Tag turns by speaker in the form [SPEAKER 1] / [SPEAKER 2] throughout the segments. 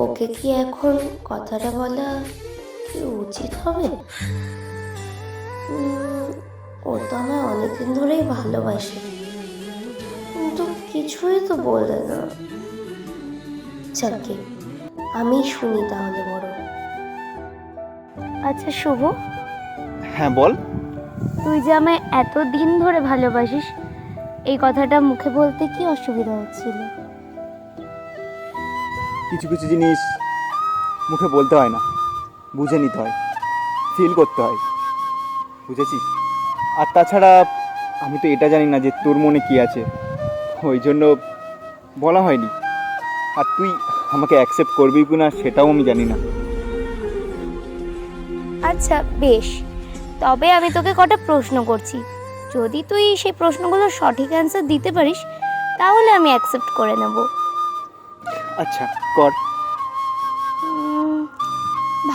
[SPEAKER 1] ওকে কি এখন কথাটা বলা কি উচিত হবে? ও তো আমায় অনেকদিন ধরেই ভালোবাসে, কিন্তু কিছুই তো বলে না। যাকে আমি শুনি তাহলে বড়।
[SPEAKER 2] আচ্ছা শুভ,
[SPEAKER 3] হ্যাঁ বল।
[SPEAKER 2] তুই যে আমায় এতদিন ধরে ভালোবাসিস, এই কথাটা মুখে বলতে কি অসুবিধা হচ্ছিল?
[SPEAKER 3] কিছু কিছু জিনিস মুখে বলতে হয় না, বুঝে নিতে হয়, ফিল করতে হয়, বুঝেছিস? আর তাছাড়া আমি তো এটা জানি না যে তোর মনে কি আছে, ওই জন্য বলা হয়নি। আর তুই আমাকে অ্যাকসেপ্ট করবি কি না সেটাও আমি জানি না।
[SPEAKER 2] আচ্ছা বেশ, তবে আমি তোকে কটা প্রশ্ন করছি, যদি তুই সেই প্রশ্নগুলোর সঠিক অ্যান্সার দিতে পারিস তাহলে আমি অ্যাকসেপ্ট করে নেব।
[SPEAKER 3] আচ্ছা কর।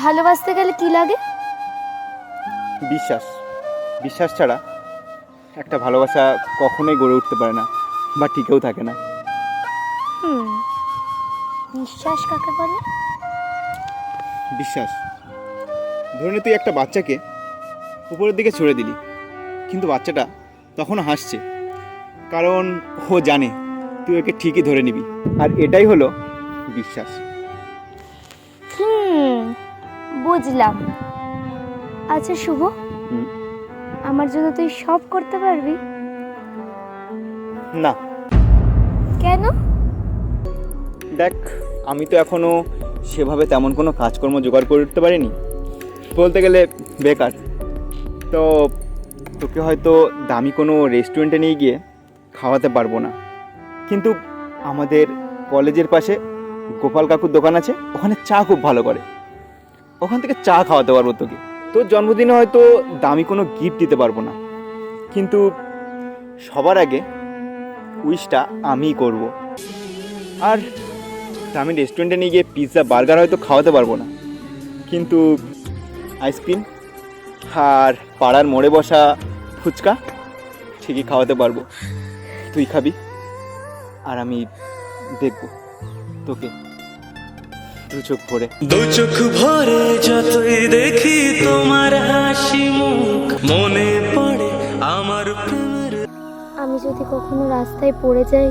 [SPEAKER 2] ভালোবাসতে গেলে কি লাগে?
[SPEAKER 3] বিশ্বাস। বিশ্বাস ছাড়া একটা ভালোবাসা কখনোই গড়ে উঠতে পারে না বা টিকেও থাকে না।
[SPEAKER 2] বিশ্বাস কাকে বলে?
[SPEAKER 3] বিশ্বাস, ধরে নে তুই একটা বাচ্চাকে উপরের দিকে ছুঁড়ে দিলি, কিন্তু বাচ্চাটা তখনও হাসছে, কারণ ও জানে তুই ওকে ঠিকই ধরে নিবি। আর এটাই হলো বিশ্বাস।
[SPEAKER 2] বুঝলাম। আচ্ছা শুভ, আমার জন্য তুই সব করতে পারবি?
[SPEAKER 3] না।
[SPEAKER 2] কেন?
[SPEAKER 3] দেখ, আমি তো এখনও সেভাবে তেমন কোনো কাজকর্ম জোগাড় করে উঠতে পারিনি, বলতে গেলে বেকার। তো তোকে হয়তো দামি কোনো রেস্টুরেন্টে নিয়ে গিয়ে খাওয়াতে পারবো না, কিন্তু আমাদের কলেজের পাশে গোপাল কাকুর দোকান আছে, ওখানে চা খুব ভালো করে, ওখান থেকে চা খাওয়াতে পারবো তোকে। তোর জন্মদিনে হয়তো দামি কোনো গিফট দিতে পারবো না, কিন্তু সবার আগে উইশটা আমিই করব। আর দামি রেস্টুরেন্টে নিয়ে গিয়ে পিৎজা বার্গার হয়তো খাওয়াতে পারবো না, কিন্তু আইসক্রিম আর পাড়ার মোড়ে বসা ফুচকা ঠিকই খাওয়াতে পারবো। তুই খাবি আর আমি দেখব তোকে দু চোখ ভরে।
[SPEAKER 4] দু চোখ ভরে যতই দেখি তোমার হাসি মুখ, মনে পড়ে আমার প্রেমের।
[SPEAKER 2] আমি যদি কখনো রাস্তায় পড়ে যাই,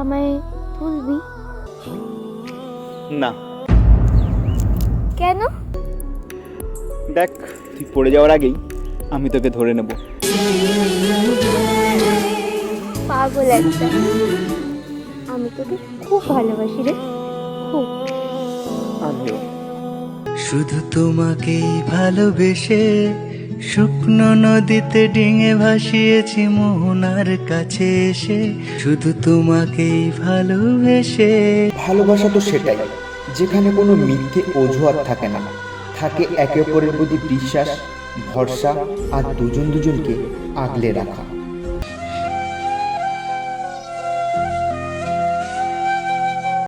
[SPEAKER 2] আমায় তুলবি?
[SPEAKER 3] না।
[SPEAKER 2] কেন?
[SPEAKER 3] দেখ, তুই পড়ে যাওয়ার আগেই আমি তোকে ধরে নেব।
[SPEAKER 2] পাগল একটা। আমি তোকে খুব ভালোবাসি রে, খুব।
[SPEAKER 3] আমিও।
[SPEAKER 4] শুধু তোমাকেই ভালোবেসে শুকনো নদীতে ডিঙে ভাসিয়েছি মোহনার কাছে এসে, শুধু তোমাকেই ভালোবেসে।
[SPEAKER 5] ভালোবাসা তো সেটাই, যেখানে কোনো মিথ্যে অজুহাত থাকে না, থাকে একে অপরের প্রতি বিশ্বাস, ভরসা আর দুজনকে আগলে রাখা।